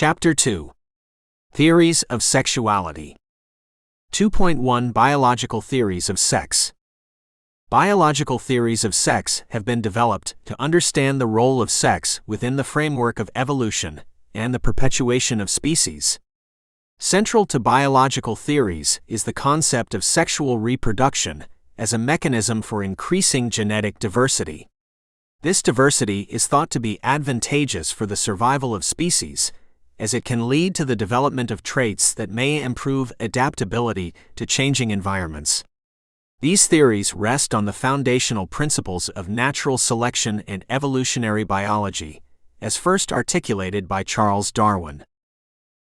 Chapter 2. Theories of Sexuality. 2.1 Biological Theories of Sex. Biological theories of sex have been developed to understand the role of sex within the framework of evolution and the perpetuation of species. Central to biological theories is the concept of sexual reproduction as a mechanism for increasing genetic diversity. This diversity is thought to be advantageous for the survival of species, as it can lead to the development of traits that may improve adaptability to changing environments. These theories rest on the foundational principles of natural selection and evolutionary biology, as first articulated by Charles Darwin.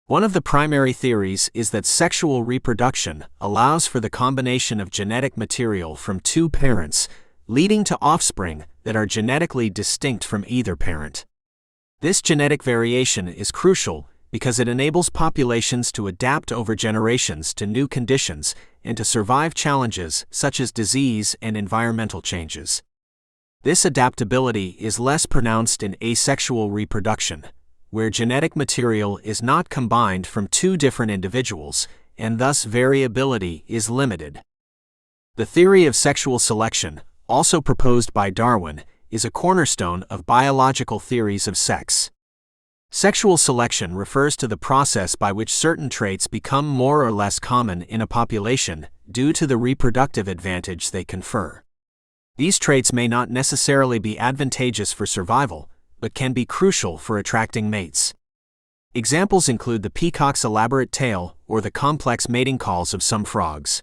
One of the primary theories is that sexual reproduction allows for the combination of genetic material from two parents, leading to offspring that are genetically distinct from either parent. This genetic variation is crucial because it enables populations to adapt over generations to new conditions and to survive challenges such as disease and environmental changes. This adaptability is less pronounced in asexual reproduction, where genetic material is not combined from two different individuals, and thus variability is limited. The theory of sexual selection, also proposed by Darwin, is a cornerstone of biological theories of sex. Sexual selection refers to the process by which certain traits become more or less common in a population due to the reproductive advantage they confer. These traits may not necessarily be advantageous for survival, but can be crucial for attracting mates. Examples include the peacock's elaborate tail or the complex mating calls of some frogs.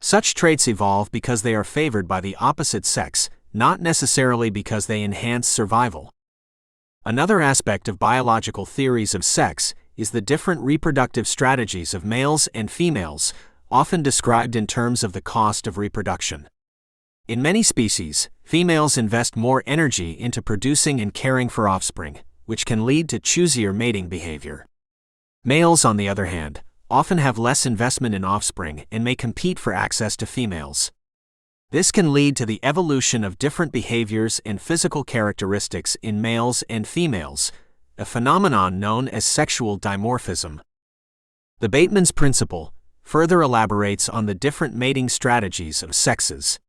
Such traits evolve because they are favored by the opposite sex, not necessarily because they enhance survival. Another aspect of biological theories of sex is the different reproductive strategies of males and females, often described in terms of the cost of reproduction. In many species, females invest more energy into producing and caring for offspring, which can lead to choosier mating behavior. Males, on the other hand, often have less investment in offspring and may compete for access to females. This can lead to the evolution of different behaviors and physical characteristics in males and females, a phenomenon known as sexual dimorphism. The Bateman's principle further elaborates on the different mating strategies of sexes.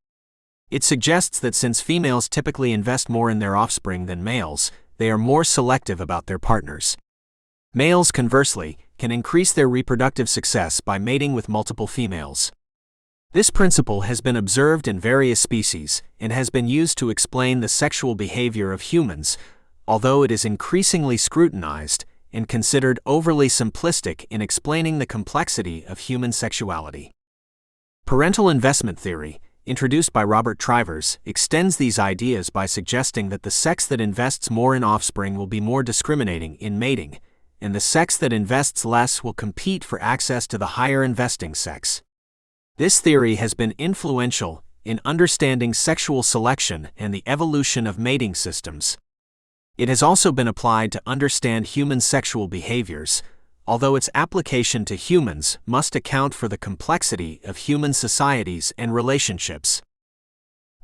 It suggests that since females typically invest more in their offspring than males, they are more selective about their partners. Males, conversely, can increase their reproductive success by mating with multiple females. This principle has been observed in various species and has been used to explain the sexual behavior of humans, although it is increasingly scrutinized and considered overly simplistic in explaining the complexity of human sexuality. Parental investment theory, introduced by Robert Trivers, extends these ideas by suggesting that the sex that invests more in offspring will be more discriminating in mating, and the sex that invests less will compete for access to the higher investing sex. This theory has been influential in understanding sexual selection and the evolution of mating systems. It has also been applied to understand human sexual behaviors, although its application to humans must account for the complexity of human societies and relationships.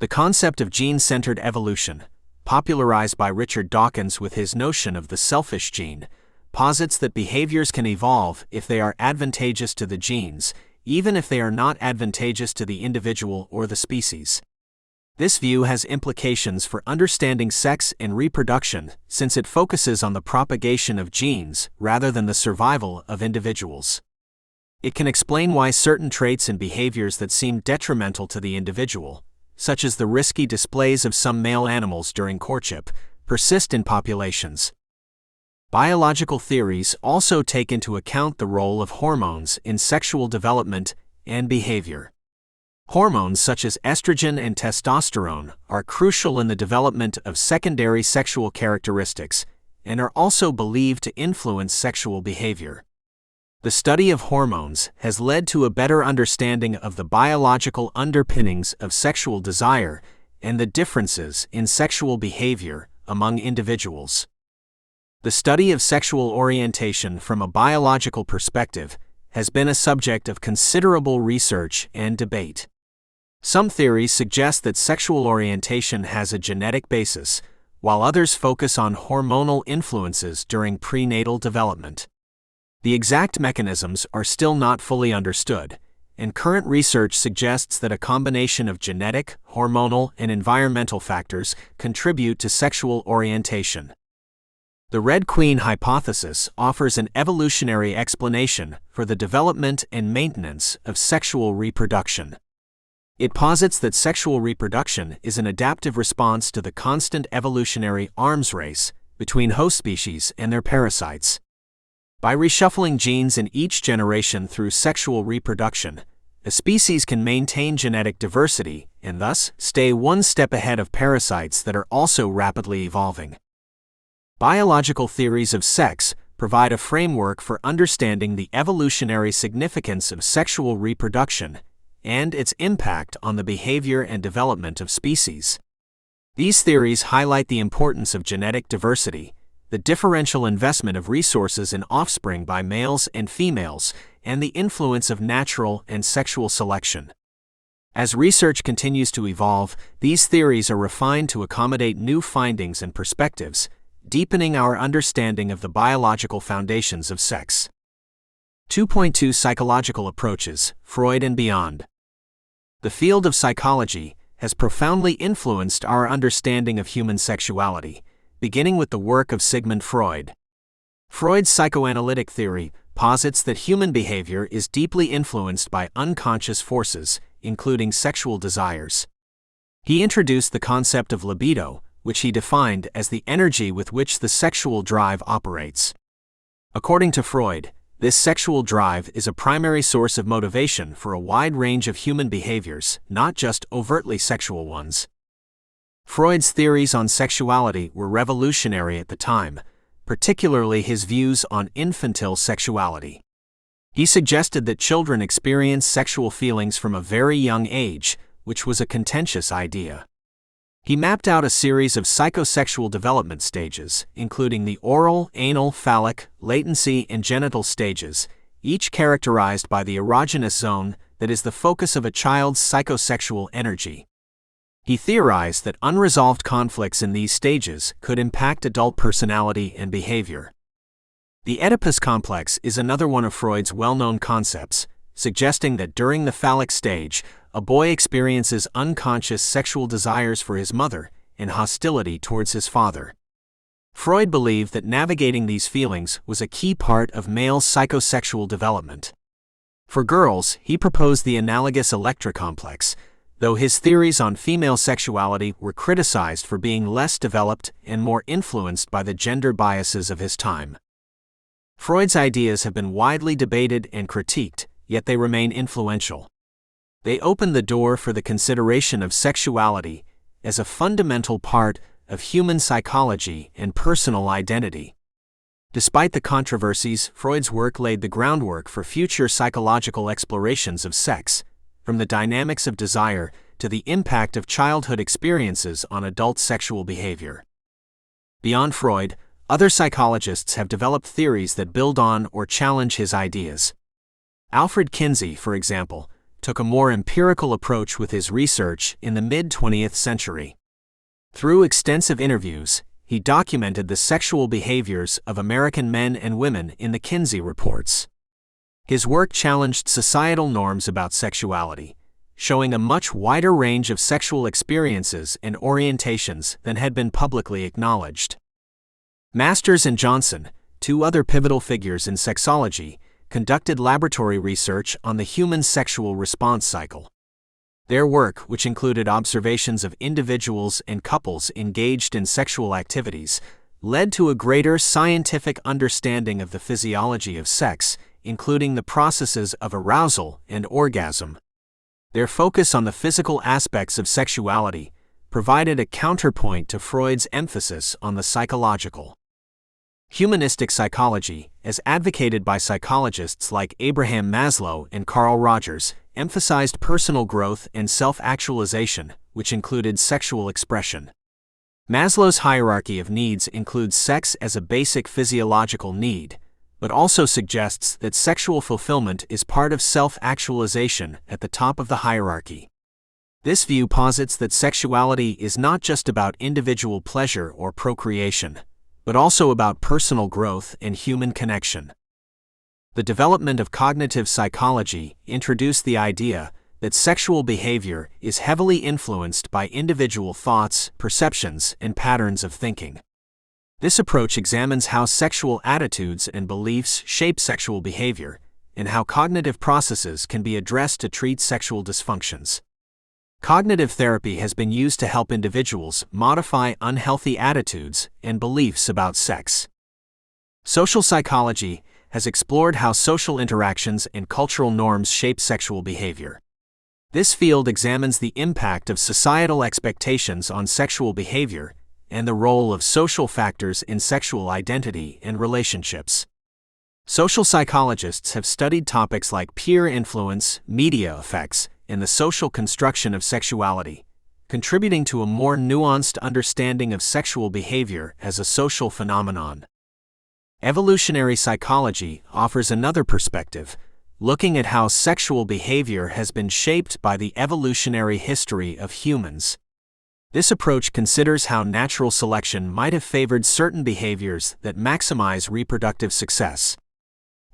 The concept of gene-centered evolution, popularized by Richard Dawkins with his notion of the selfish gene, posits that behaviors can evolve if they are advantageous to the genes, even if they are not advantageous to the individual or the species. This view has implications for understanding sex and reproduction since it focuses on the propagation of genes rather than the survival of individuals. It can explain why certain traits and behaviors that seem detrimental to the individual, such as the risky displays of some male animals during courtship, persist in populations. Biological theories also take into account the role of hormones in sexual development and behavior. Hormones such as estrogen and testosterone are crucial in the development of secondary sexual characteristics and are also believed to influence sexual behavior. The study of hormones has led to a better understanding of the biological underpinnings of sexual desire and the differences in sexual behavior among individuals. The study of sexual orientation from a biological perspective has been a subject of considerable research and debate. Some theories suggest that sexual orientation has a genetic basis, while others focus on hormonal influences during prenatal development. The exact mechanisms are still not fully understood, and current research suggests that a combination of genetic, hormonal, and environmental factors contribute to sexual orientation. The Red Queen hypothesis offers an evolutionary explanation for the development and maintenance of sexual reproduction. It posits that sexual reproduction is an adaptive response to the constant evolutionary arms race between host species and their parasites. By reshuffling genes in each generation through sexual reproduction, a species can maintain genetic diversity and thus stay one step ahead of parasites that are also rapidly evolving. Biological theories of sex provide a framework for understanding the evolutionary significance of sexual reproduction and its impact on the behavior and development of species. These theories highlight the importance of genetic diversity, the differential investment of resources in offspring by males and females, and the influence of natural and sexual selection. As research continues to evolve, these theories are refined to accommodate new findings and perspectives, deepening our understanding of the biological foundations of sex. 2.2 Psychological Approaches, Freud and Beyond. The field of psychology has profoundly influenced our understanding of human sexuality, beginning with the work of Sigmund Freud. Freud's psychoanalytic theory posits that human behavior is deeply influenced by unconscious forces, including sexual desires. He introduced the concept of libido, which he defined as the energy with which the sexual drive operates. According to Freud, this sexual drive is a primary source of motivation for a wide range of human behaviors, not just overtly sexual ones. Freud's theories on sexuality were revolutionary at the time, particularly his views on infantile sexuality. He suggested that children experience sexual feelings from a very young age, which was a contentious idea. He mapped out a series of psychosexual development stages, including the oral, anal, phallic, latency, and genital stages, each characterized by the erogenous zone that is the focus of a child's psychosexual energy. He theorized that unresolved conflicts in these stages could impact adult personality and behavior. The Oedipus complex is another one of Freud's well-known concepts, suggesting that during the phallic stage, a boy experiences unconscious sexual desires for his mother and hostility towards his father. Freud believed that navigating these feelings was a key part of male psychosexual development. For girls, he proposed the analogous Electra complex, though his theories on female sexuality were criticized for being less developed and more influenced by the gender biases of his time. Freud's ideas have been widely debated and critiqued, yet they remain influential. They open the door for the consideration of sexuality as a fundamental part of human psychology and personal identity. Despite the controversies, Freud's work laid the groundwork for future psychological explorations of sex, from the dynamics of desire to the impact of childhood experiences on adult sexual behavior. Beyond Freud, other psychologists have developed theories that build on or challenge his ideas. Alfred Kinsey, for example, took a more empirical approach with his research in the mid-20th century. Through extensive interviews, he documented the sexual behaviors of American men and women in the Kinsey reports. His work challenged societal norms about sexuality, showing a much wider range of sexual experiences and orientations than had been publicly acknowledged. Masters and Johnson, two other pivotal figures in sexology, conducted laboratory research on the human sexual response cycle. Their work, which included observations of individuals and couples engaged in sexual activities, led to a greater scientific understanding of the physiology of sex, including the processes of arousal and orgasm. Their focus on the physical aspects of sexuality provided a counterpoint to Freud's emphasis on the psychological. Humanistic psychology, as advocated by psychologists like Abraham Maslow and Carl Rogers, emphasized personal growth and self-actualization, which included sexual expression. Maslow's hierarchy of needs includes sex as a basic physiological need, but also suggests that sexual fulfillment is part of self-actualization at the top of the hierarchy. This view posits that sexuality is not just about individual pleasure or procreation, but also about personal growth and human connection. The development of cognitive psychology introduced the idea that sexual behavior is heavily influenced by individual thoughts, perceptions, and patterns of thinking. This approach examines how sexual attitudes and beliefs shape sexual behavior, and how cognitive processes can be addressed to treat sexual dysfunctions. Cognitive therapy has been used to help individuals modify unhealthy attitudes and beliefs about sex. Social psychology has explored how social interactions and cultural norms shape sexual behavior. This field examines the impact of societal expectations on sexual behavior and the role of social factors in sexual identity and relationships. Social psychologists have studied topics like peer influence, media effects, and the social construction of sexuality, contributing to a more nuanced understanding of sexual behavior as a social phenomenon. Evolutionary psychology offers another perspective, looking at how sexual behavior has been shaped by the evolutionary history of humans. This approach considers how natural selection might have favored certain behaviors that maximize reproductive success.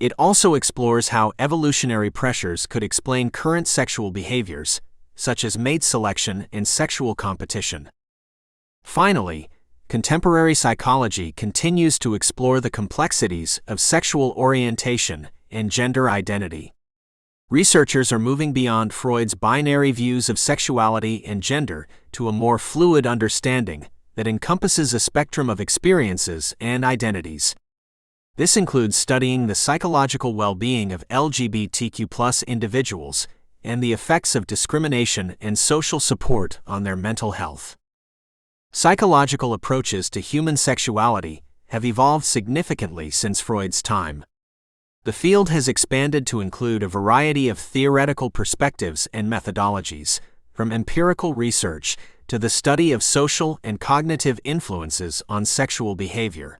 It also explores how evolutionary pressures could explain current sexual behaviors, such as mate selection and sexual competition. Finally, contemporary psychology continues to explore the complexities of sexual orientation and gender identity. Researchers are moving beyond Freud's binary views of sexuality and gender to a more fluid understanding that encompasses a spectrum of experiences and identities. This includes studying the psychological well-being of LGBTQ+ individuals and the effects of discrimination and social support on their mental health. Psychological approaches to human sexuality have evolved significantly since Freud's time. The field has expanded to include a variety of theoretical perspectives and methodologies, from empirical research to the study of social and cognitive influences on sexual behavior.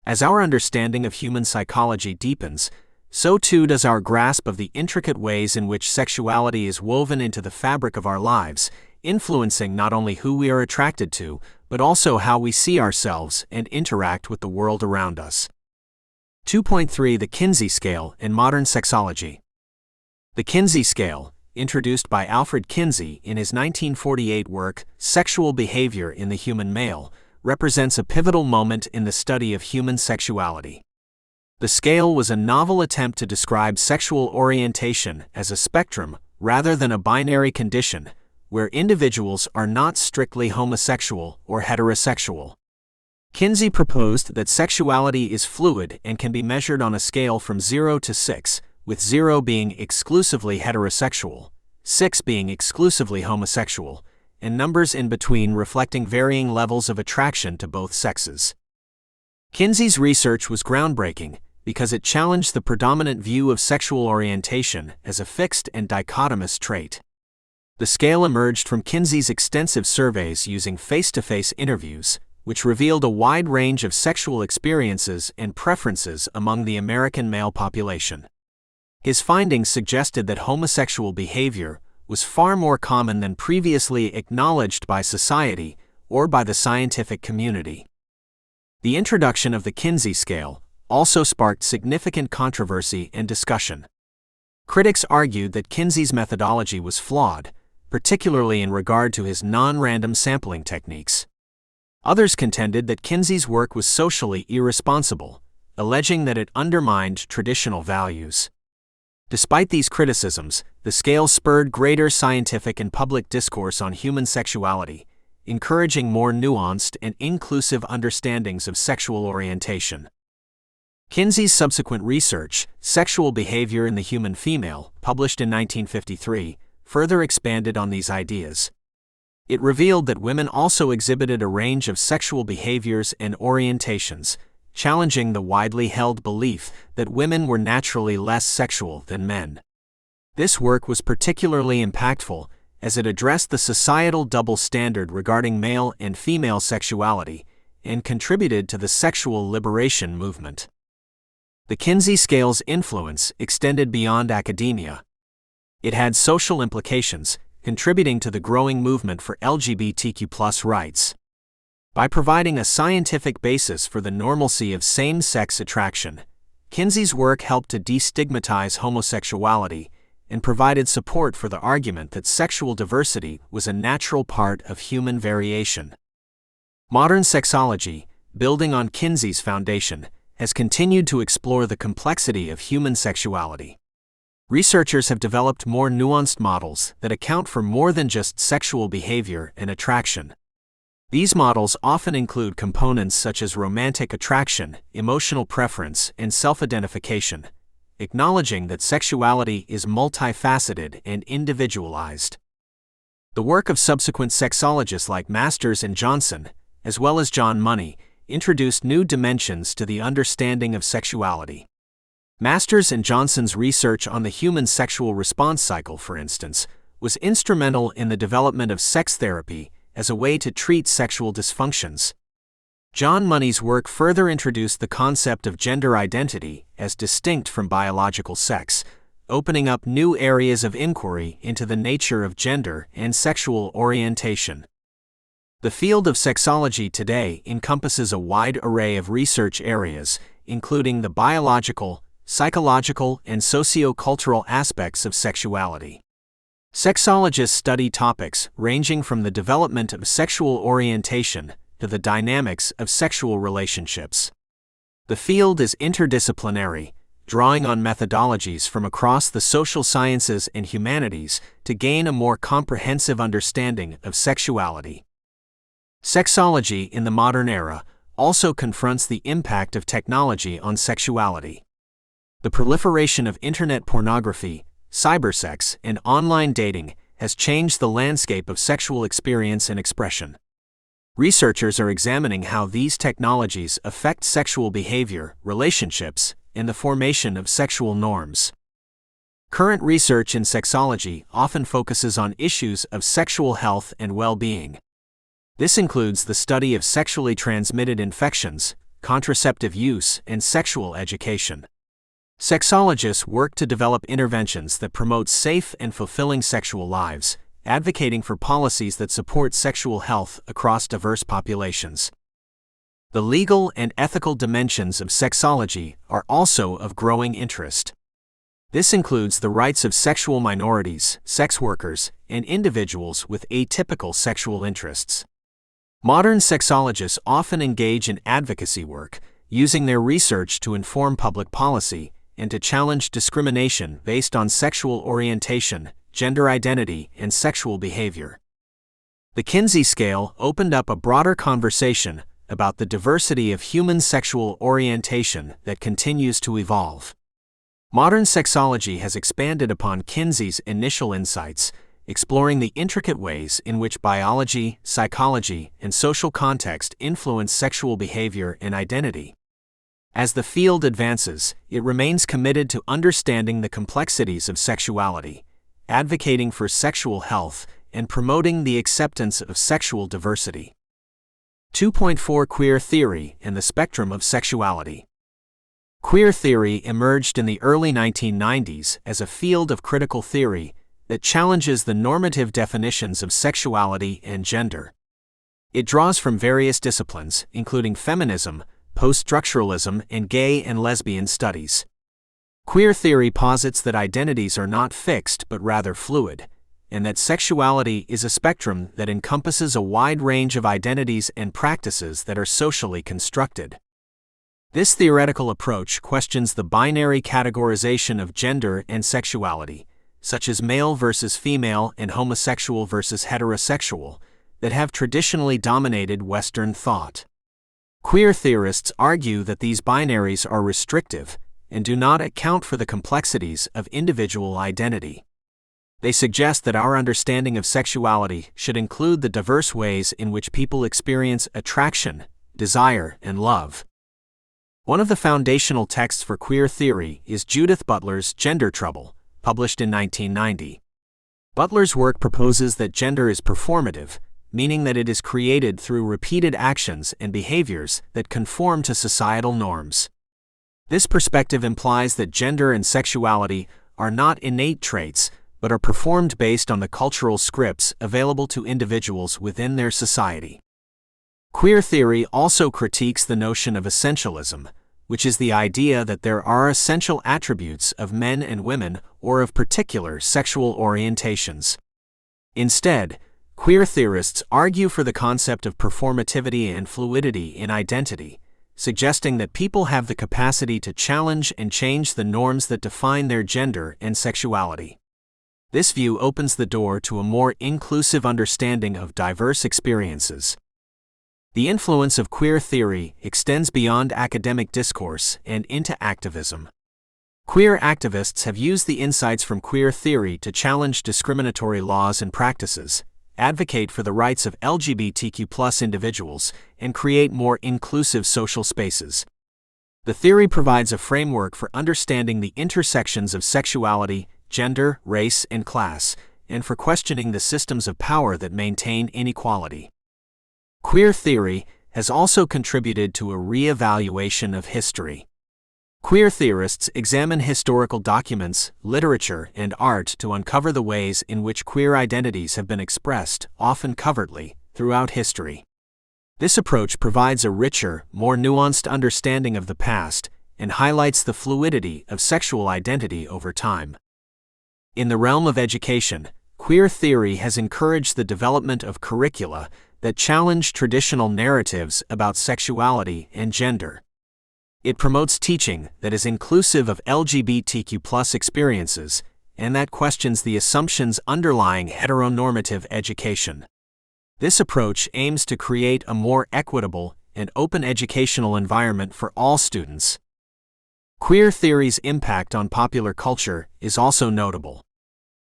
As our understanding of human psychology deepens, so too does our grasp of the intricate ways in which sexuality is woven into the fabric of our lives, influencing not only who we are attracted to, but also how we see ourselves and interact with the world around us. 2.3 The Kinsey Scale in Modern Sexology. The Kinsey Scale, introduced by Alfred Kinsey in his 1948 work, Sexual Behavior in the Human Male, represents a pivotal moment in the study of human sexuality. The scale was a novel attempt to describe sexual orientation as a spectrum rather than a binary condition, where individuals are not strictly homosexual or heterosexual. Kinsey proposed that sexuality is fluid and can be measured on a scale from 0 to 6, with 0 being exclusively heterosexual, 6 being exclusively homosexual, and numbers in between reflecting varying levels of attraction to both sexes. Kinsey's research was groundbreaking because it challenged the predominant view of sexual orientation as a fixed and dichotomous trait. The scale emerged from Kinsey's extensive surveys using face-to-face interviews, which revealed a wide range of sexual experiences and preferences among the American male population. His findings suggested that homosexual behavior was far more common than previously acknowledged by society or by the scientific community. The introduction of the Kinsey scale also sparked significant controversy and discussion. Critics argued that Kinsey's methodology was flawed, particularly in regard to his non-random sampling techniques. Others contended that Kinsey's work was socially irresponsible, alleging that it undermined traditional values. Despite these criticisms, the scale spurred greater scientific and public discourse on human sexuality, encouraging more nuanced and inclusive understandings of sexual orientation. Kinsey's subsequent research, Sexual Behavior in the Human Female, published in 1953, further expanded on these ideas. It revealed that women also exhibited a range of sexual behaviors and orientations, challenging the widely held belief that women were naturally less sexual than men. This work was particularly impactful as it addressed the societal double standard regarding male and female sexuality and contributed to the sexual liberation movement. The Kinsey scale's influence extended beyond academia. It had social implications, contributing to the growing movement for LGBTQ+ rights. By providing a scientific basis for the normalcy of same-sex attraction, Kinsey's work helped to destigmatize homosexuality and provided support for the argument that sexual diversity was a natural part of human variation. Modern sexology, building on Kinsey's foundation, has continued to explore the complexity of human sexuality. Researchers have developed more nuanced models that account for more than just sexual behavior and attraction. These models often include components such as romantic attraction, emotional preference, and self-identification, acknowledging that sexuality is multifaceted and individualized. The work of subsequent sexologists like Masters and Johnson, as well as John Money, introduced new dimensions to the understanding of sexuality. Masters and Johnson's research on the human sexual response cycle, for instance, was instrumental in the development of sex therapy as a way to treat sexual dysfunctions. John Money's work further introduced the concept of gender identity as distinct from biological sex, opening up new areas of inquiry into the nature of gender and sexual orientation. The field of sexology today encompasses a wide array of research areas, including the biological, psychological, and socio-cultural aspects of sexuality. Sexologists study topics ranging from the development of sexual orientation to the dynamics of sexual relationships. The field is interdisciplinary, drawing on methodologies from across the social sciences and humanities to gain a more comprehensive understanding of sexuality. Sexology in the modern era also confronts the impact of technology on sexuality. The proliferation of internet pornography, cybersex, and online dating has changed the landscape of sexual experience and expression. Researchers are examining how these technologies affect sexual behavior, relationships, and the formation of sexual norms. Current research in sexology often focuses on issues of sexual health and well-being. This includes the study of sexually transmitted infections, contraceptive use, and sexual education. Sexologists work to develop interventions that promote safe and fulfilling sexual lives, advocating for policies that support sexual health across diverse populations. The legal and ethical dimensions of sexology are also of growing interest. This includes the rights of sexual minorities, sex workers, and individuals with atypical sexual interests. Modern sexologists often engage in advocacy work, using their research to inform public policy and to challenge discrimination based on sexual orientation, gender identity, and sexual behavior. The Kinsey scale opened up a broader conversation about the diversity of human sexual orientation that continues to evolve. Modern sexology has expanded upon Kinsey's initial insights, exploring the intricate ways in which biology, psychology, and social context influence sexual behavior and identity. As the field advances, it remains committed to understanding the complexities of sexuality, advocating for sexual health, and promoting the acceptance of sexual diversity. 2.4 Queer theory and the spectrum of sexuality. Queer theory emerged in the early 1990s as a field of critical theory that challenges the normative definitions of sexuality and gender. It draws from various disciplines, including feminism, post-structuralism, and gay and lesbian studies. Queer theory posits that identities are not fixed but rather fluid, and that sexuality is a spectrum that encompasses a wide range of identities and practices that are socially constructed. This theoretical approach questions the binary categorization of gender and sexuality, such as male versus female and homosexual versus heterosexual, that have traditionally dominated Western thought. Queer theorists argue that these binaries are restrictive and do not account for the complexities of individual identity. They suggest that our understanding of sexuality should include the diverse ways in which people experience attraction, desire, and love. One of the foundational texts for queer theory is Judith Butler's Gender Trouble, published in 1990. Butler's work proposes that gender is performative, meaning that it is created through repeated actions and behaviors that conform to societal norms. This perspective implies that gender and sexuality are not innate traits, but are performed based on the cultural scripts available to individuals within their society. Queer theory also critiques the notion of essentialism, which is the idea that there are essential attributes of men and women or of particular sexual orientations. Instead, queer theorists argue for the concept of performativity and fluidity in identity, suggesting that people have the capacity to challenge and change the norms that define their gender and sexuality. This view opens the door to a more inclusive understanding of diverse experiences. The influence of queer theory extends beyond academic discourse and into activism. Queer activists have used the insights from queer theory to challenge discriminatory laws and practices, advocate for the rights of LGBTQ+ individuals, and create more inclusive social spaces. The theory provides a framework for understanding the intersections of sexuality, gender, race, and class, and for questioning the systems of power that maintain inequality. Queer theory has also contributed to a re-evaluation of history. Queer theorists examine historical documents, literature, and art to uncover the ways in which queer identities have been expressed, often covertly, throughout history. This approach provides a richer, more nuanced understanding of the past and highlights the fluidity of sexual identity over time. In the realm of education, queer theory has encouraged the development of curricula that challenge traditional narratives about sexuality and gender. It promotes teaching that is inclusive of LGBTQ+ experiences and that questions the assumptions underlying heteronormative education. This approach aims to create a more equitable and open educational environment for all students. Queer theory's impact on popular culture is also notable.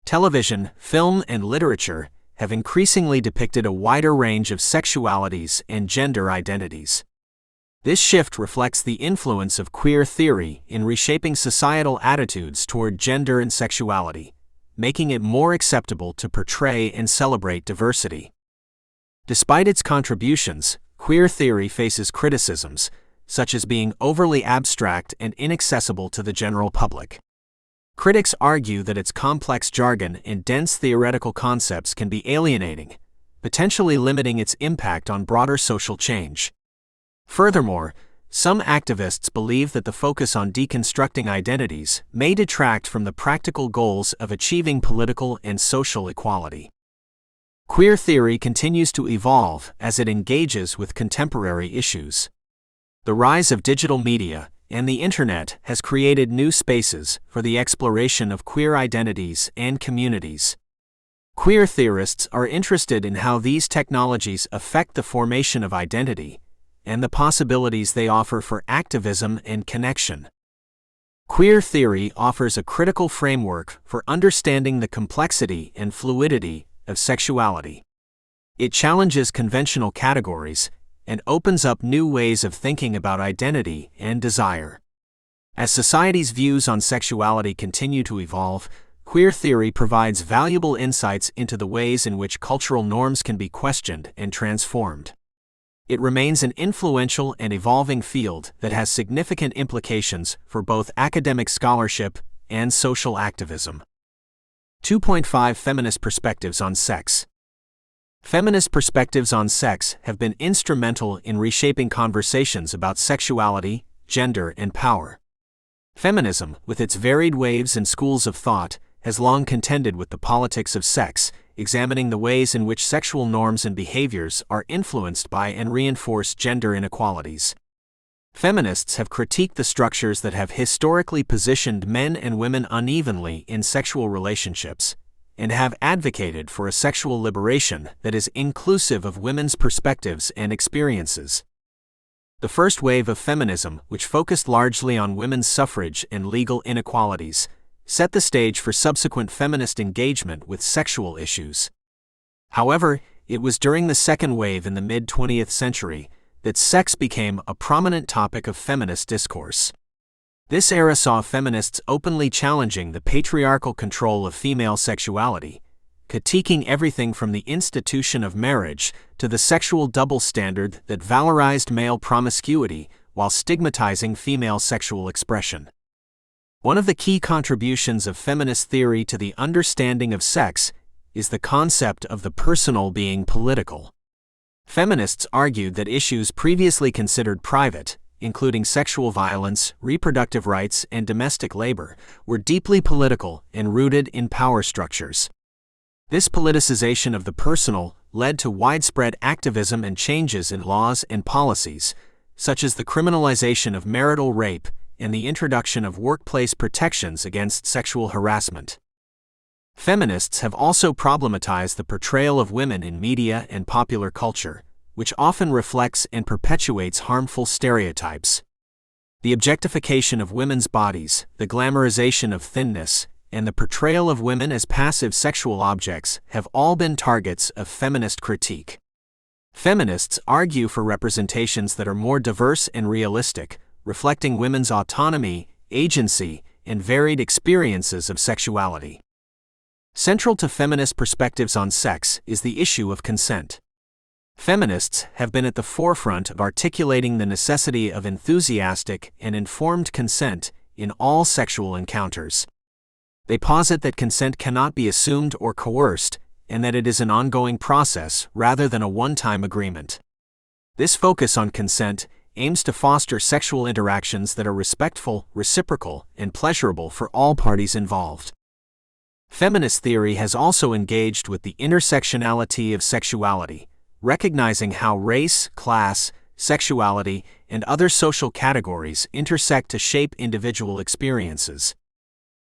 Television, film, and literature have increasingly depicted a wider range of sexualities and gender identities. This shift reflects the influence of queer theory in reshaping societal attitudes toward gender and sexuality, making it more acceptable to portray and celebrate diversity. Despite its contributions, queer theory faces criticisms, such as being overly abstract and inaccessible to the general public. Critics argue that its complex jargon and dense theoretical concepts can be alienating, potentially limiting its impact on broader social change. Furthermore, some activists believe that the focus on deconstructing identities may detract from the practical goals of achieving political and social equality. Queer theory continues to evolve as it engages with contemporary issues. The rise of digital media and the Internet has created new spaces for the exploration of queer identities and communities. Queer theorists are interested in how these technologies affect the formation of identity and the possibilities they offer for activism and connection. Queer theory offers a critical framework for understanding the complexity and fluidity of sexuality. It challenges conventional categories and opens up new ways of thinking about identity and desire. As society's views on sexuality continue to evolve, queer theory provides valuable insights into the ways in which cultural norms can be questioned and transformed. It remains an influential and evolving field that has significant implications for both academic scholarship and social activism. 2.5 Feminist Perspectives on Sex. Feminist perspectives on sex have been instrumental in reshaping conversations about sexuality, gender, and power. Feminism, with its varied waves and schools of thought, has long contended with the politics of sex, examining the ways in which sexual norms and behaviors are influenced by and reinforce gender inequalities. Feminists have critiqued the structures that have historically positioned men and women unevenly in sexual relationships, and have advocated for a sexual liberation that is inclusive of women's perspectives and experiences. The first wave of feminism, which focused largely on women's suffrage and legal inequalities, set the stage for subsequent feminist engagement with sexual issues. However, it was during the second wave in the mid-20th century that sex became a prominent topic of feminist discourse. This era saw feminists openly challenging the patriarchal control of female sexuality, critiquing everything from the institution of marriage to the sexual double standard that valorized male promiscuity while stigmatizing female sexual expression. One of the key contributions of feminist theory to the understanding of sex is the concept of the personal being political. Feminists argued that issues previously considered private, including sexual violence, reproductive rights, and domestic labor, were deeply political and rooted in power structures. This politicization of the personal led to widespread activism and changes in laws and policies, such as the criminalization of marital rape and the introduction of workplace protections against sexual harassment. Feminists have also problematized the portrayal of women in media and popular culture, which often reflects and perpetuates harmful stereotypes. The objectification of women's bodies, the glamorization of thinness, and the portrayal of women as passive sexual objects have all been targets of feminist critique. Feminists argue for representations that are more diverse and realistic, reflecting women's autonomy, agency, and varied experiences of sexuality. Central to feminist perspectives on sex is the issue of consent. Feminists have been at the forefront of articulating the necessity of enthusiastic and informed consent in all sexual encounters. They posit that consent cannot be assumed or coerced, and that it is an ongoing process rather than a one-time agreement. This focus on consent aims to foster sexual interactions that are respectful, reciprocal, and pleasurable for all parties involved. Feminist theory has also engaged with the intersectionality of sexuality, recognizing how race, class, sexuality, and other social categories intersect to shape individual experiences.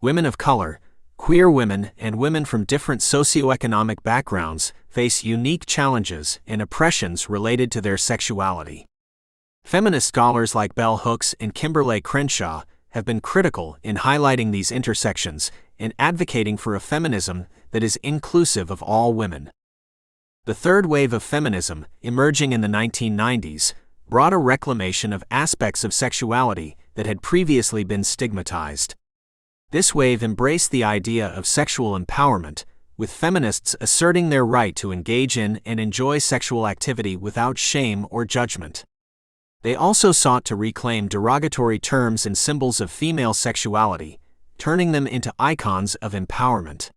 Women of color, queer women, and women from different socioeconomic backgrounds face unique challenges and oppressions related to their sexuality. Feminist scholars like Bell Hooks and Kimberlé Crenshaw have been critical in highlighting these intersections and advocating for a feminism that is inclusive of all women. The third wave of feminism, emerging in the 1990s, brought a reclamation of aspects of sexuality that had previously been stigmatized. This wave embraced the idea of sexual empowerment, with feminists asserting their right to engage in and enjoy sexual activity without shame or judgment. They also sought to reclaim derogatory terms and symbols of female sexuality, turning them into icons of empowerment.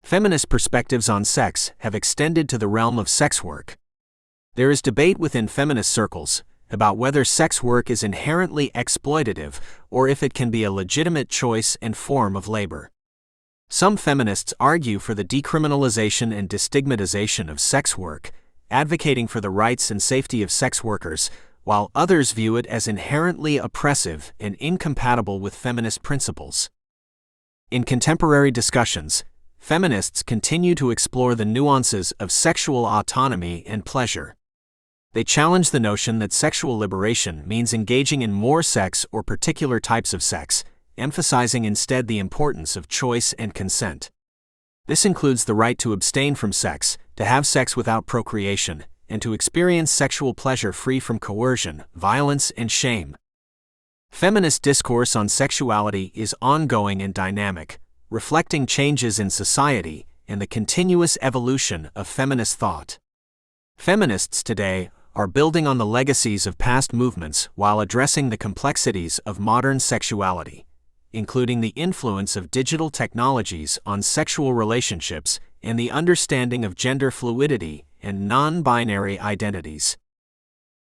Feminist perspectives on sex have extended to the realm of sex work. There is debate within feminist circles about whether sex work is inherently exploitative or if it can be a legitimate choice and form of labor. Some feminists argue for the decriminalization and destigmatization of sex work, advocating for the rights and safety of sex workers, while others view it as inherently oppressive and incompatible with feminist principles. In contemporary discussions, feminists continue to explore the nuances of sexual autonomy and pleasure. They challenge the notion that sexual liberation means engaging in more sex or particular types of sex, emphasizing instead the importance of choice and consent. This includes the right to abstain from sex, to have sex without procreation, and to experience sexual pleasure free from coercion, violence, and shame. Feminist discourse on sexuality is ongoing and dynamic, reflecting changes in society and the continuous evolution of feminist thought. Feminists today are building on the legacies of past movements while addressing the complexities of modern sexuality, including the influence of digital technologies on sexual relationships and the understanding of gender fluidity and non-binary identities.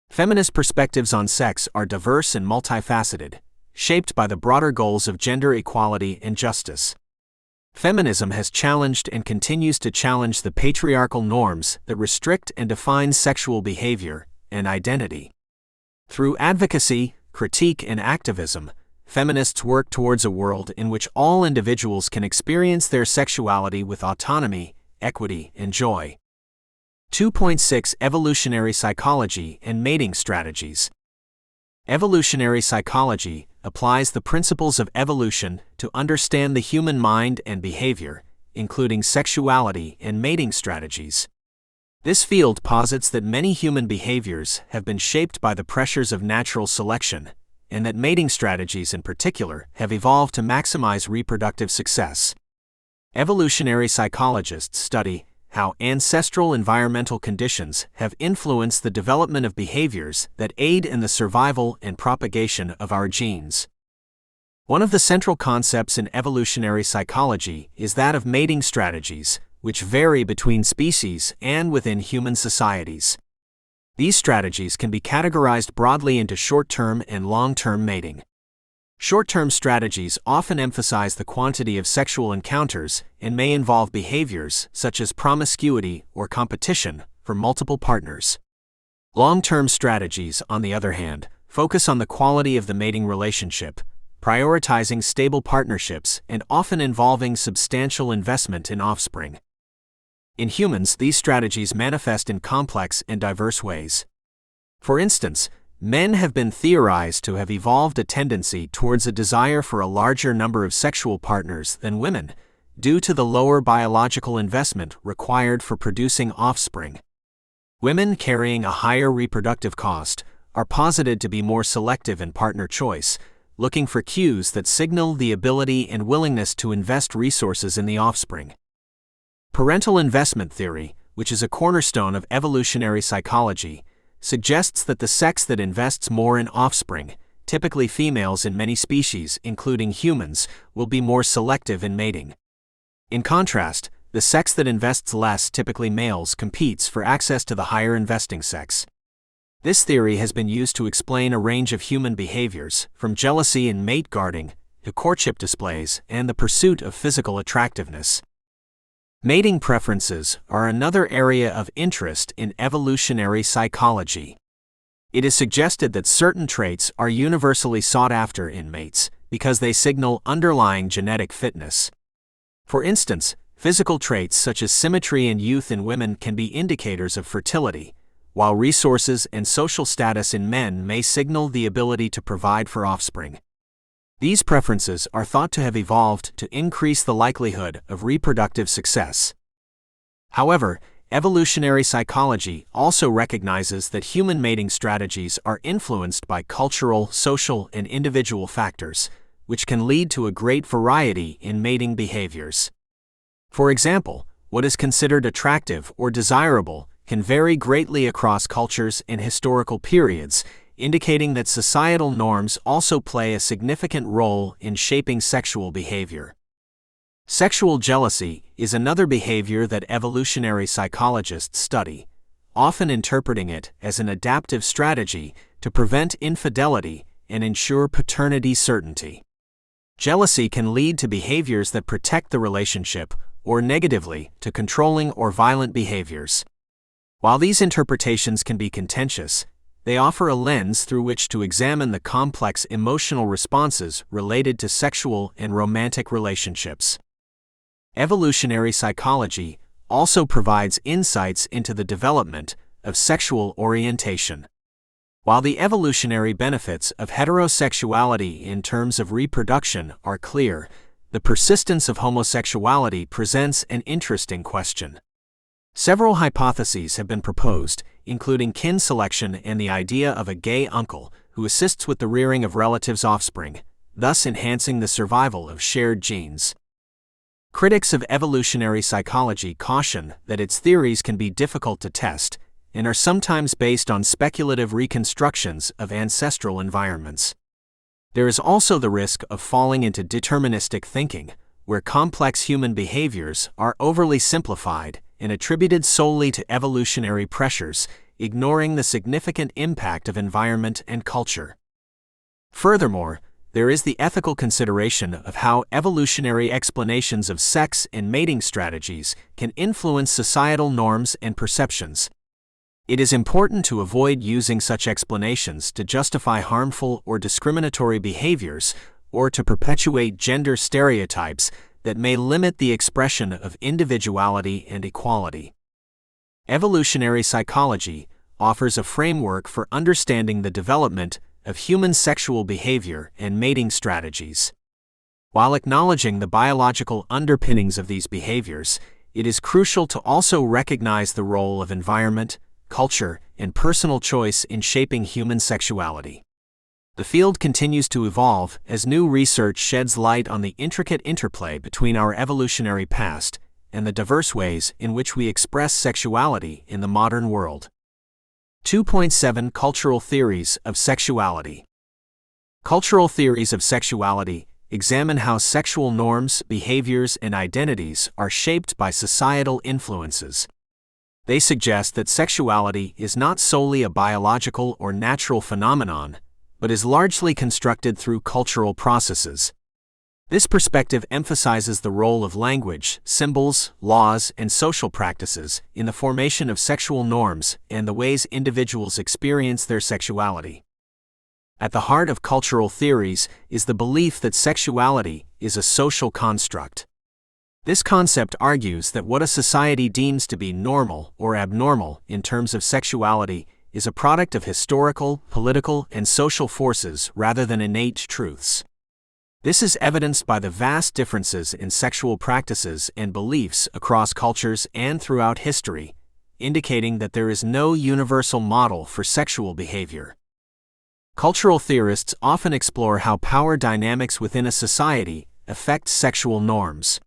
Feminist perspectives on sex are diverse and multifaceted, shaped by the broader goals of gender equality and justice. Feminism has challenged and continues to challenge the patriarchal norms that restrict and define sexual behavior and identity. Through advocacy, critique, and activism, feminists work towards a world in which all individuals can experience their sexuality with autonomy, equity, and joy. 2.6 Evolutionary Psychology and Mating Strategies. Evolutionary psychology applies the principles of evolution to understand the human mind and behavior, including sexuality and mating strategies. This field posits that many human behaviors have been shaped by the pressures of natural selection, and that mating strategies in particular have evolved to maximize reproductive success. Evolutionary psychologists study how ancestral environmental conditions have influenced the development of behaviors that aid in the survival and propagation of our genes. One of the central concepts in evolutionary psychology is that of mating strategies, which vary between species and within human societies. These strategies can be categorized broadly into short-term and long-term mating. Short-term strategies often emphasize the quantity of sexual encounters and may involve behaviors such as promiscuity or competition for multiple partners. Long-term strategies, on the other hand, focus on the quality of the mating relationship, prioritizing stable partnerships and often involving substantial investment in offspring. In humans, these strategies manifest in complex and diverse ways. For instance, men have been theorized to have evolved a tendency towards a desire for a larger number of sexual partners than women, due to the lower biological investment required for producing offspring. Women carrying a higher reproductive cost are posited to be more selective in partner choice, looking for cues that signal the ability and willingness to invest resources in the offspring. Parental investment theory, which is a cornerstone of evolutionary psychology, suggests that the sex that invests more in offspring, typically females in many species, including humans, will be more selective in mating. In contrast, the sex that invests less, typically males, competes for access to the higher investing sex. This theory has been used to explain a range of human behaviors, from jealousy and mate guarding to courtship displays and the pursuit of physical attractiveness. Mating preferences are another area of interest in evolutionary psychology. It is suggested that certain traits are universally sought after in mates because they signal underlying genetic fitness. For instance, physical traits such as symmetry and youth in women can be indicators of fertility, while resources and social status in men may signal the ability to provide for offspring. These preferences are thought to have evolved to increase the likelihood of reproductive success. However, evolutionary psychology also recognizes that human mating strategies are influenced by cultural, social, and individual factors, which can lead to a great variety in mating behaviors. For example, what is considered attractive or desirable can vary greatly across cultures and historical periods, indicating that societal norms also play a significant role in shaping sexual behavior. Sexual jealousy is another behavior that evolutionary psychologists study, often interpreting it as an adaptive strategy to prevent infidelity and ensure paternity certainty. Jealousy can lead to behaviors that protect the relationship, or negatively, to controlling or violent behaviors. While these interpretations can be contentious, they offer a lens through which to examine the complex emotional responses related to sexual and romantic relationships. Evolutionary psychology also provides insights into the development of sexual orientation. While the evolutionary benefits of heterosexuality in terms of reproduction are clear, the persistence of homosexuality presents an interesting question. Several hypotheses have been proposed, including kin selection and the idea of a gay uncle who assists with the rearing of relatives' offspring, thus enhancing the survival of shared genes. Critics of evolutionary psychology caution that its theories can be difficult to test and are sometimes based on speculative reconstructions of ancestral environments. There is also the risk of falling into deterministic thinking, where complex human behaviors are overly simplified and attributed solely to evolutionary pressures, ignoring the significant impact of environment and culture. Furthermore, there is the ethical consideration of how evolutionary explanations of sex and mating strategies can influence societal norms and perceptions. It is important to avoid using such explanations to justify harmful or discriminatory behaviors or to perpetuate gender stereotypes that may limit the expression of individuality and equality. Evolutionary psychology offers a framework for understanding the development of human sexual behavior and mating strategies. While acknowledging the biological underpinnings of these behaviors, it is crucial to also recognize the role of environment, culture, and personal choice in shaping human sexuality. The field continues to evolve as new research sheds light on the intricate interplay between our evolutionary past and the diverse ways in which we express sexuality in the modern world. 2.7 Cultural Theories of Sexuality. Cultural theories of sexuality examine how sexual norms, behaviors, and identities are shaped by societal influences. They suggest that sexuality is not solely a biological or natural phenomenon, but is largely constructed through cultural processes. This perspective emphasizes the role of language, symbols, laws, and social practices in the formation of sexual norms and the ways individuals experience their sexuality. At the heart of cultural theories is the belief that sexuality is a social construct. This concept argues that what a society deems to be normal or abnormal in terms of sexuality is a product of historical, political, and social forces rather than innate truths. This is evidenced by the vast differences in sexual practices and beliefs across cultures and throughout history, indicating that there is no universal model for sexual behavior. Cultural theorists often explore how power dynamics within a society affect sexual norms.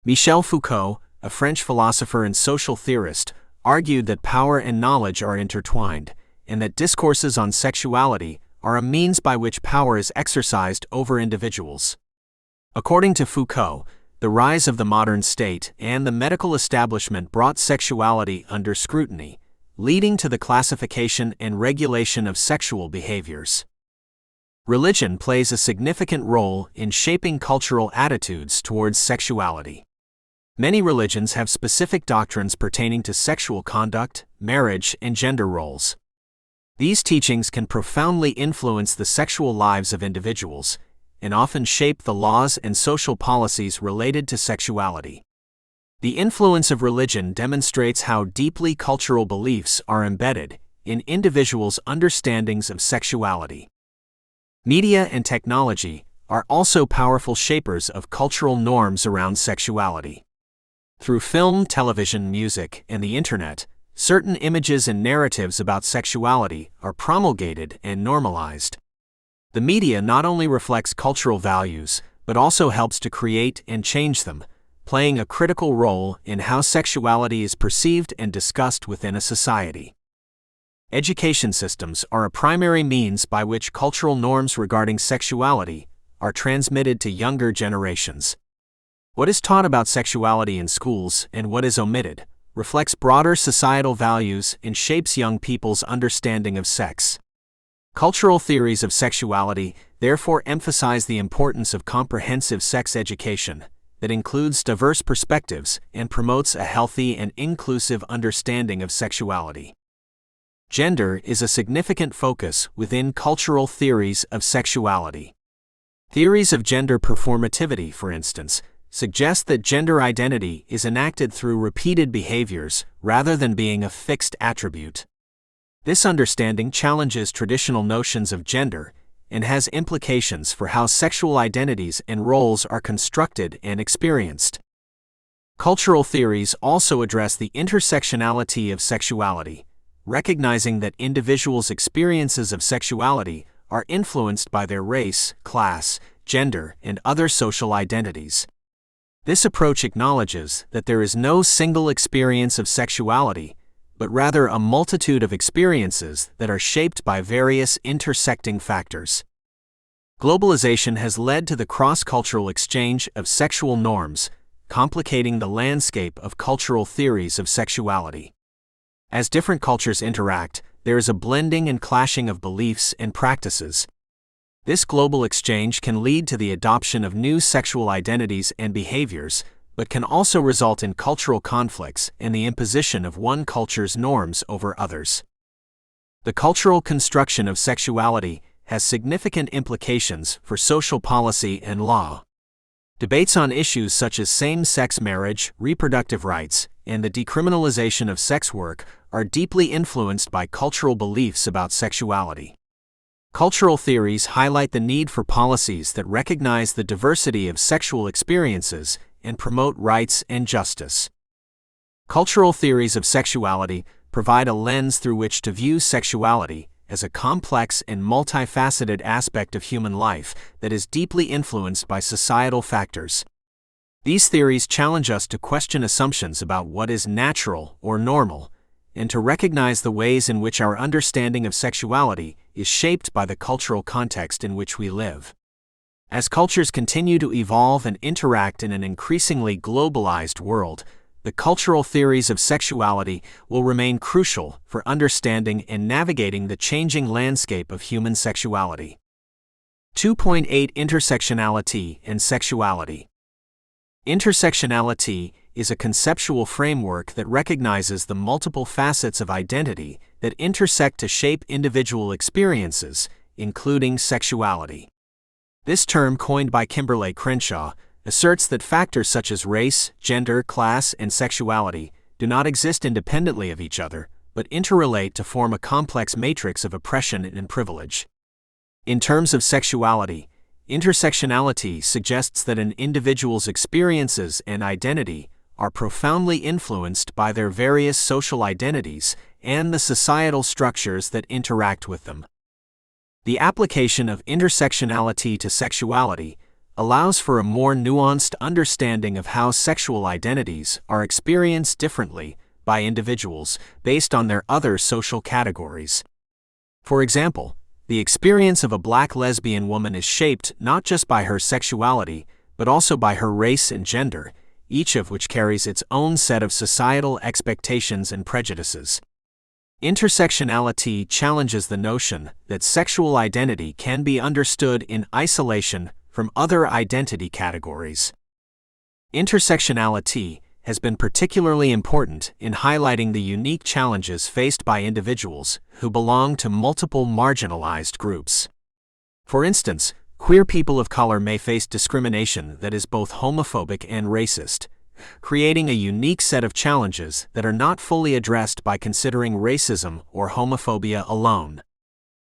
Michel Foucault, a French philosopher and social theorist, argued that power and knowledge are intertwined, and that discourses on sexuality are a means by which power is exercised over individuals. According to Foucault, the rise of the modern state and the medical establishment brought sexuality under scrutiny, leading to the classification and regulation of sexual behaviors. Religion plays a significant role in shaping cultural attitudes towards sexuality. Many religions have specific doctrines pertaining to sexual conduct, marriage, and gender roles. These teachings can profoundly influence the sexual lives of individuals, and often shape the laws and social policies related to sexuality. The influence of religion demonstrates how deeply cultural beliefs are embedded in individuals' understandings of sexuality. Media and technology are also powerful shapers of cultural norms around sexuality. Through film, television, music, and the internet, certain images and narratives about sexuality are promulgated and normalized. The media not only reflects cultural values, but also helps to create and change them, playing a critical role in how sexuality is perceived and discussed within a society. Education systems are a primary means by which cultural norms regarding sexuality are transmitted to younger generations. What is taught about sexuality in schools and what is omitted reflects broader societal values and shapes young people's understanding of sex. Cultural theories of sexuality therefore emphasize the importance of comprehensive sex education that includes diverse perspectives and promotes a healthy and inclusive understanding of sexuality. Gender is a significant focus within cultural theories of sexuality. Theories of gender performativity, for instance, suggest that gender identity is enacted through repeated behaviors rather than being a fixed attribute. This understanding challenges traditional notions of gender and has implications for how sexual identities and roles are constructed and experienced. Cultural theories also address the intersectionality of sexuality, recognizing that individuals' experiences of sexuality are influenced by their race, class, gender, and other social identities. This approach acknowledges that there is no single experience of sexuality, but rather a multitude of experiences that are shaped by various intersecting factors. Globalization has led to the cross-cultural exchange of sexual norms, complicating the landscape of cultural theories of sexuality. As different cultures interact, there is a blending and clashing of beliefs and practices. This global exchange can lead to the adoption of new sexual identities and behaviors, but can also result in cultural conflicts and the imposition of one culture's norms over others. The cultural construction of sexuality has significant implications for social policy and law. Debates on issues such as same-sex marriage, reproductive rights, and the decriminalization of sex work are deeply influenced by cultural beliefs about sexuality. Cultural theories highlight the need for policies that recognize the diversity of sexual experiences and promote rights and justice. Cultural theories of sexuality provide a lens through which to view sexuality as a complex and multifaceted aspect of human life that is deeply influenced by societal factors. These theories challenge us to question assumptions about what is natural or normal, and to recognize the ways in which our understanding of sexuality is shaped by the cultural context in which we live. As cultures continue to evolve and interact in an increasingly globalized world, the cultural theories of sexuality will remain crucial for understanding and navigating the changing landscape of human sexuality. 2.8 Intersectionality and Sexuality. Intersectionality is a conceptual framework that recognizes the multiple facets of identity that intersect to shape individual experiences, including sexuality. This term, coined by Kimberlé Crenshaw, asserts that factors such as race, gender, class, and sexuality do not exist independently of each other, but interrelate to form a complex matrix of oppression and privilege. In terms of sexuality, intersectionality suggests that an individual's experiences and identity are profoundly influenced by their various social identities and the societal structures that interact with them. The application of intersectionality to sexuality allows for a more nuanced understanding of how sexual identities are experienced differently by individuals based on their other social categories. For example, the experience of a Black lesbian woman is shaped not just by her sexuality, but also by her race and gender, each of which carries its own set of societal expectations and prejudices. Intersectionality challenges the notion that sexual identity can be understood in isolation from other identity categories. Intersectionality has been particularly important in highlighting the unique challenges faced by individuals who belong to multiple marginalized groups. For instance, queer people of color may face discrimination that is both homophobic and racist, creating a unique set of challenges that are not fully addressed by considering racism or homophobia alone.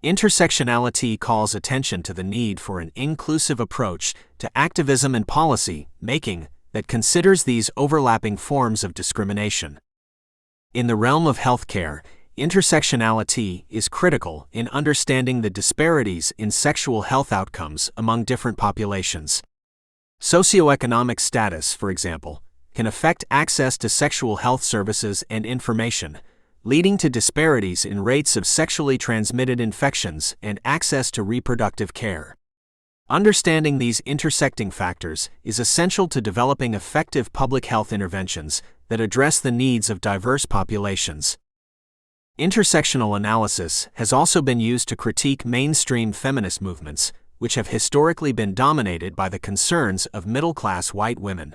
Intersectionality calls attention to the need for an inclusive approach to activism and policy making that considers these overlapping forms of discrimination. In the realm of healthcare, intersectionality is critical in understanding the disparities in sexual health outcomes among different populations. Socioeconomic status, for example, can affect access to sexual health services and information, leading to disparities in rates of sexually transmitted infections and access to reproductive care. Understanding these intersecting factors is essential to developing effective public health interventions that address the needs of diverse populations. Intersectional analysis has also been used to critique mainstream feminist movements, which have historically been dominated by the concerns of middle-class white women.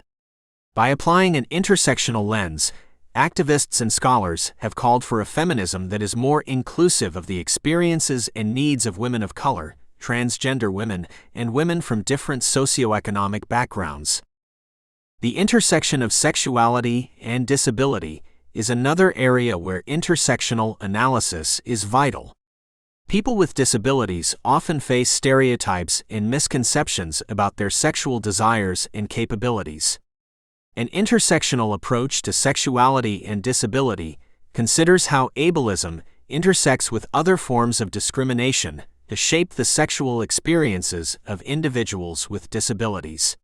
By applying an intersectional lens, activists and scholars have called for a feminism that is more inclusive of the experiences and needs of women of color, transgender women, and women from different socioeconomic backgrounds. The intersection of sexuality and disability is another area where intersectional analysis is vital. People with disabilities often face stereotypes and misconceptions about their sexual desires and capabilities. An intersectional approach to sexuality and disability considers how ableism intersects with other forms of discrimination to shape the sexual experiences of individuals with disabilities.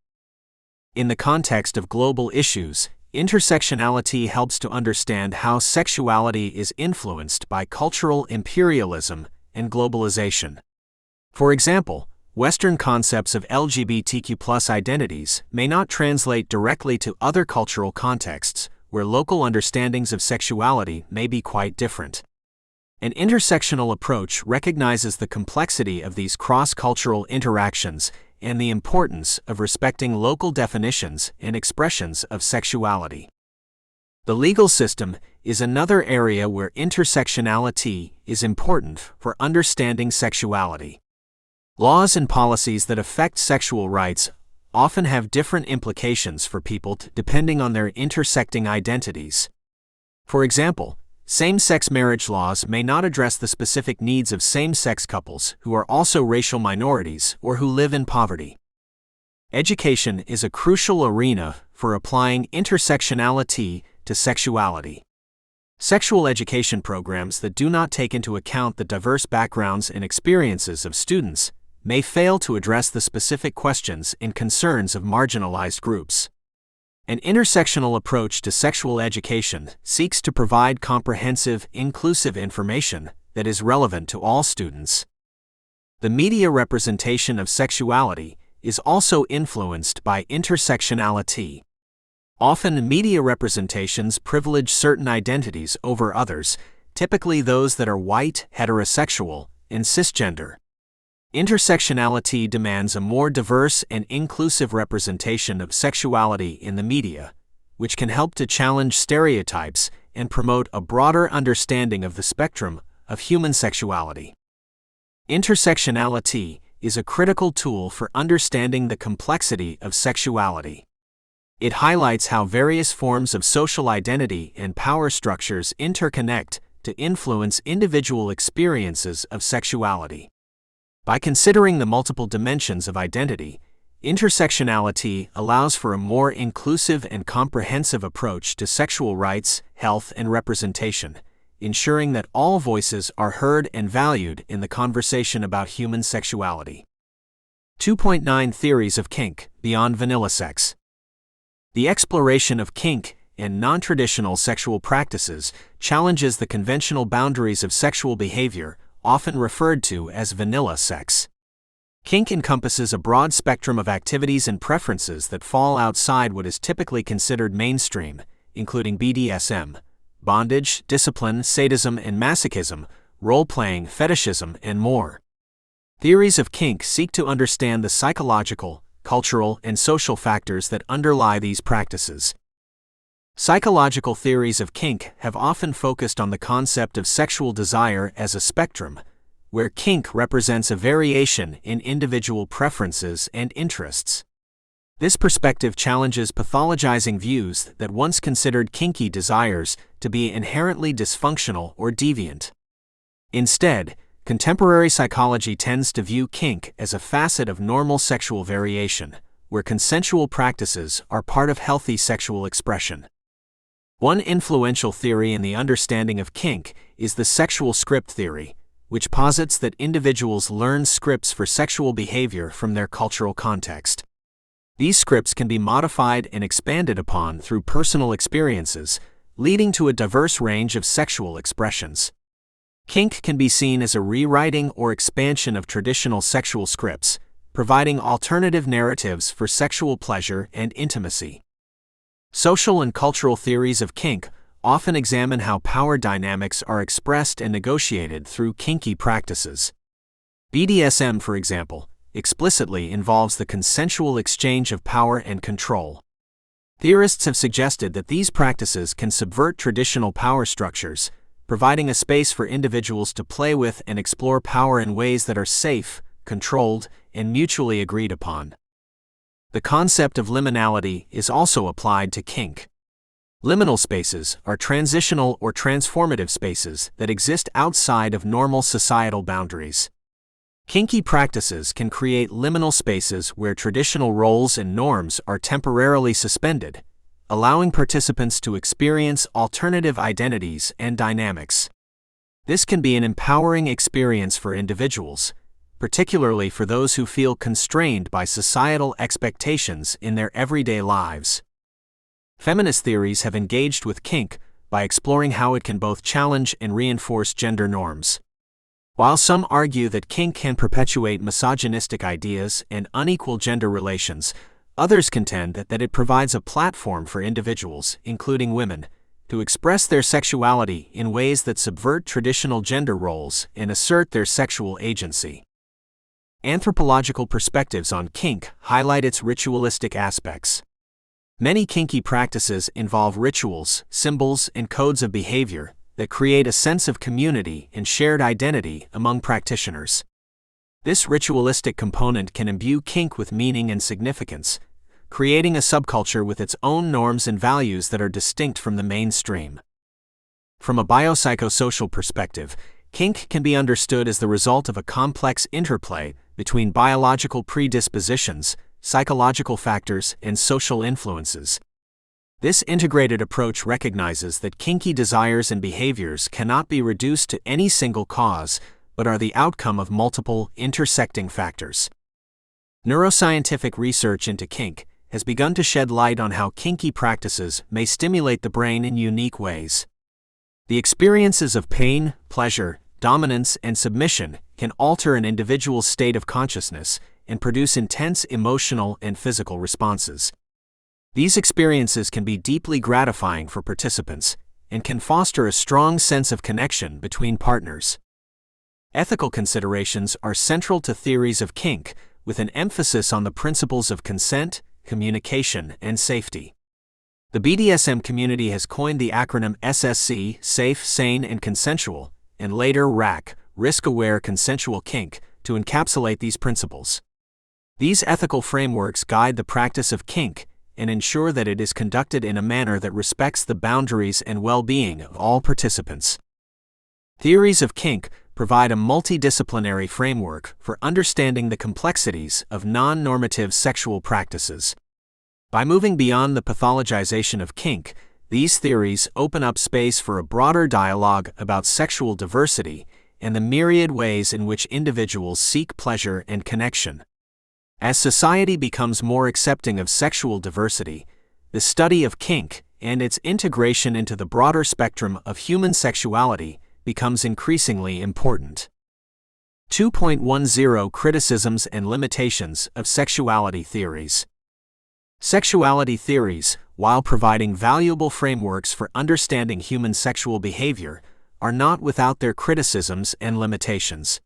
In the context of global issues, intersectionality helps to understand how sexuality is influenced by cultural imperialism and globalization. For example, Western concepts of LGBTQ+ identities may not translate directly to other cultural contexts, where local understandings of sexuality may be quite different. An intersectional approach recognizes the complexity of these cross-cultural interactions and the importance of respecting local definitions and expressions of sexuality. The legal system is another area where intersectionality is important for understanding sexuality. Laws and policies that affect sexual rights often have different implications for people depending on their intersecting identities. For example, same-sex marriage laws may not address the specific needs of same-sex couples who are also racial minorities or who live in poverty. Education is a crucial arena for applying intersectionality to sexuality. Sexual education programs that do not take into account the diverse backgrounds and experiences of students may fail to address the specific questions and concerns of marginalized groups. An intersectional approach to sexual education seeks to provide comprehensive, inclusive information that is relevant to all students. The media representation of sexuality is also influenced by intersectionality. Often, media representations privilege certain identities over others, typically those that are white, heterosexual, and cisgender. Intersectionality demands a more diverse and inclusive representation of sexuality in the media, which can help to challenge stereotypes and promote a broader understanding of the spectrum of human sexuality. Intersectionality is a critical tool for understanding the complexity of sexuality. It highlights how various forms of social identity and power structures interconnect to influence individual experiences of sexuality. By considering the multiple dimensions of identity, intersectionality allows for a more inclusive and comprehensive approach to sexual rights, health, and representation, ensuring that all voices are heard and valued in the conversation about human sexuality. 2.9 Theories of Kink Beyond Vanilla Sex. The exploration of kink and non-traditional sexual practices challenges the conventional boundaries of sexual behavior, often referred to as vanilla sex. Kink encompasses a broad spectrum of activities and preferences that fall outside what is typically considered mainstream, including BDSM, bondage, discipline, sadism and masochism, role-playing, fetishism, and more. Theories of kink seek to understand the psychological, cultural, and social factors that underlie these practices. Psychological theories of kink have often focused on the concept of sexual desire as a spectrum, where kink represents a variation in individual preferences and interests. This perspective challenges pathologizing views that once considered kinky desires to be inherently dysfunctional or deviant. Instead, contemporary psychology tends to view kink as a facet of normal sexual variation, where consensual practices are part of healthy sexual expression. One influential theory in the understanding of kink is the sexual script theory, which posits that individuals learn scripts for sexual behavior from their cultural context. These scripts can be modified and expanded upon through personal experiences, leading to a diverse range of sexual expressions. Kink can be seen as a rewriting or expansion of traditional sexual scripts, providing alternative narratives for sexual pleasure and intimacy. Social and cultural theories of kink often examine how power dynamics are expressed and negotiated through kinky practices. BDSM, for example, explicitly involves the consensual exchange of power and control. Theorists have suggested that these practices can subvert traditional power structures, providing a space for individuals to play with and explore power in ways that are safe, controlled, and mutually agreed upon. The concept of liminality is also applied to kink. Liminal spaces are transitional or transformative spaces that exist outside of normal societal boundaries. Kinky practices can create liminal spaces where traditional roles and norms are temporarily suspended, allowing participants to experience alternative identities and dynamics. This can be an empowering experience for individuals, particularly for those who feel constrained by societal expectations in their everyday lives. Feminist theories have engaged with kink by exploring how it can both challenge and reinforce gender norms. While some argue that kink can perpetuate misogynistic ideas and unequal gender relations, others contend that it provides a platform for individuals, including women, to express their sexuality in ways that subvert traditional gender roles and assert their sexual agency. Anthropological perspectives on kink highlight its ritualistic aspects. Many kinky practices involve rituals, symbols, and codes of behavior that create a sense of community and shared identity among practitioners. This ritualistic component can imbue kink with meaning and significance, creating a subculture with its own norms and values that are distinct from the mainstream. From a biopsychosocial perspective, kink can be understood as the result of a complex interplay between biological predispositions, psychological factors, and social influences. This integrated approach recognizes that kinky desires and behaviors cannot be reduced to any single cause, but are the outcome of multiple, intersecting factors. Neuroscientific research into kink has begun to shed light on how kinky practices may stimulate the brain in unique ways. The experiences of pain, pleasure, dominance, and submission can alter an individual's state of consciousness, and produce intense emotional and physical responses. These experiences can be deeply gratifying for participants and can foster a strong sense of connection between partners. Ethical considerations are central to theories of kink, with an emphasis on the principles of consent, communication, and safety. The BDSM community has coined the acronym SSC, safe, sane, and consensual, and later RAC, risk-aware consensual kink, to encapsulate these principles. These ethical frameworks guide the practice of kink and ensure that it is conducted in a manner that respects the boundaries and well-being of all participants. Theories of kink provide a multidisciplinary framework for understanding the complexities of non-normative sexual practices. By moving beyond the pathologization of kink, these theories open up space for a broader dialogue about sexual diversity and the myriad ways in which individuals seek pleasure and connection. As society becomes more accepting of sexual diversity, the study of kink and its integration into the broader spectrum of human sexuality becomes increasingly important. 2.10 Criticisms and Limitations of Sexuality Theories. Sexuality theories, while providing valuable frameworks for understanding human sexual behavior, are not without their criticisms and limitations.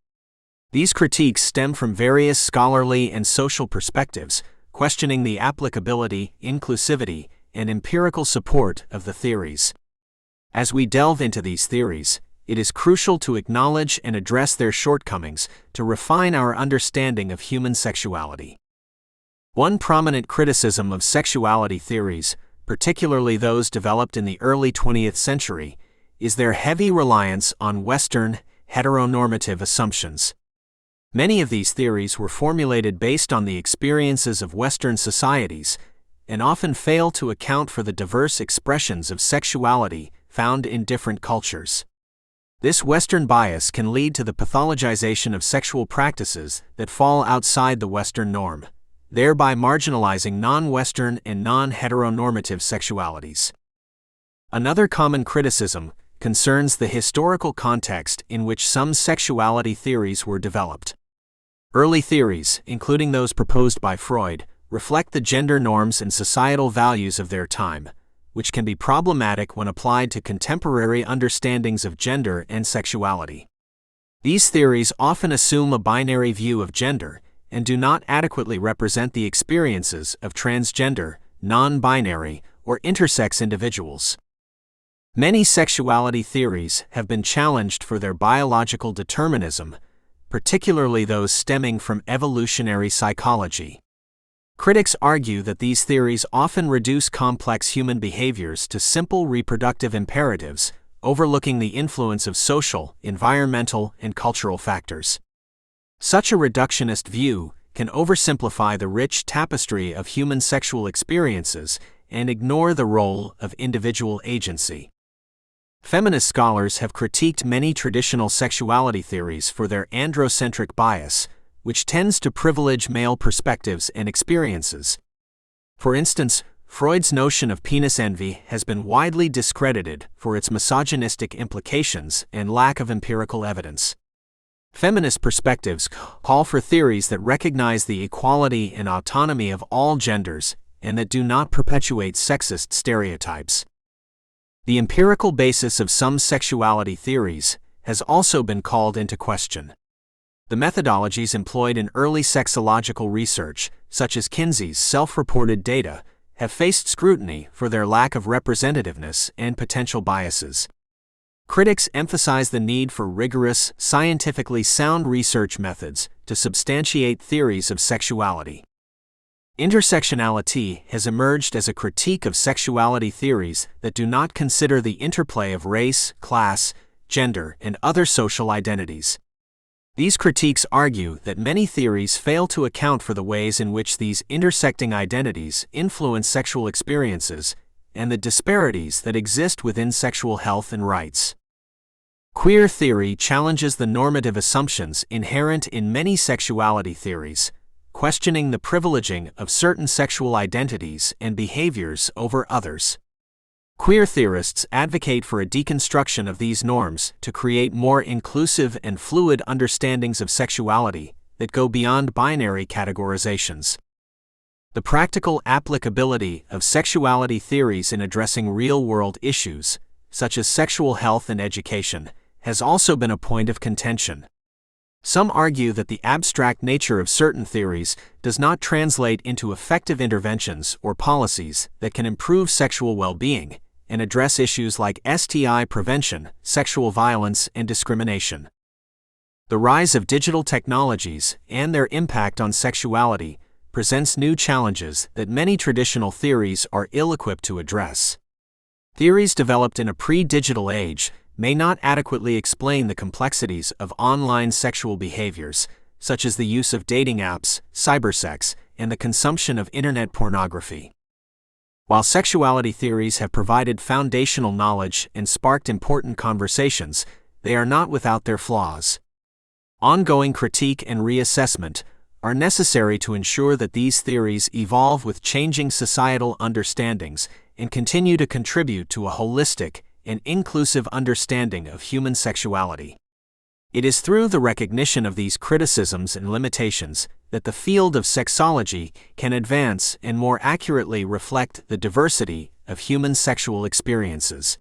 These critiques stem from various scholarly and social perspectives, questioning the applicability, inclusivity, and empirical support of the theories. As we delve into these theories, it is crucial to acknowledge and address their shortcomings to refine our understanding of human sexuality. One prominent criticism of sexuality theories, particularly those developed in the early 20th century, is their heavy reliance on Western, heteronormative assumptions. Many of these theories were formulated based on the experiences of Western societies and often fail to account for the diverse expressions of sexuality found in different cultures. This Western bias can lead to the pathologization of sexual practices that fall outside the Western norm, thereby marginalizing non-Western and non-heteronormative sexualities. Another common criticism concerns the historical context in which some sexuality theories were developed. Early theories, including those proposed by Freud, reflect the gender norms and societal values of their time, which can be problematic when applied to contemporary understandings of gender and sexuality. These theories often assume a binary view of gender and do not adequately represent the experiences of transgender, non-binary, or intersex individuals. Many sexuality theories have been challenged for their biological determinism, particularly those stemming from evolutionary psychology. Critics argue that these theories often reduce complex human behaviors to simple reproductive imperatives, overlooking the influence of social, environmental, and cultural factors. Such a reductionist view can oversimplify the rich tapestry of human sexual experiences and ignore the role of individual agency. Feminist scholars have critiqued many traditional sexuality theories for their androcentric bias, which tends to privilege male perspectives and experiences. For instance, Freud's notion of penis envy has been widely discredited for its misogynistic implications and lack of empirical evidence. Feminist perspectives call for theories that recognize the equality and autonomy of all genders and that do not perpetuate sexist stereotypes. The empirical basis of some sexuality theories has also been called into question. The methodologies employed in early sexological research, such as Kinsey's self-reported data, have faced scrutiny for their lack of representativeness and potential biases. Critics emphasize the need for rigorous, scientifically sound research methods to substantiate theories of sexuality. Intersectionality has emerged as a critique of sexuality theories that do not consider the interplay of race, class, gender, and other social identities. These critiques argue that many theories fail to account for the ways in which these intersecting identities influence sexual experiences and the disparities that exist within sexual health and rights. Queer theory challenges the normative assumptions inherent in many sexuality theories, questioning the privileging of certain sexual identities and behaviors over others. Queer theorists advocate for a deconstruction of these norms to create more inclusive and fluid understandings of sexuality, that go beyond binary categorizations. The practical applicability of sexuality theories in addressing real-world issues, such as sexual health and education, has also been a point of contention. Some argue that the abstract nature of certain theories does not translate into effective interventions or policies that can improve sexual well-being and address issues like STI prevention, sexual violence, and discrimination. The rise of digital technologies and their impact on sexuality presents new challenges that many traditional theories are ill-equipped to address. Theories developed in a pre-digital age may not adequately explain the complexities of online sexual behaviors, such as the use of dating apps, cybersex, and the consumption of internet pornography. While sexuality theories have provided foundational knowledge and sparked important conversations, they are not without their flaws. Ongoing critique and reassessment are necessary to ensure that these theories evolve with changing societal understandings and continue to contribute to a holistic and inclusive understanding of human sexuality. It is through the recognition of these criticisms and limitations that the field of sexology can advance and more accurately reflect the diversity of human sexual experiences.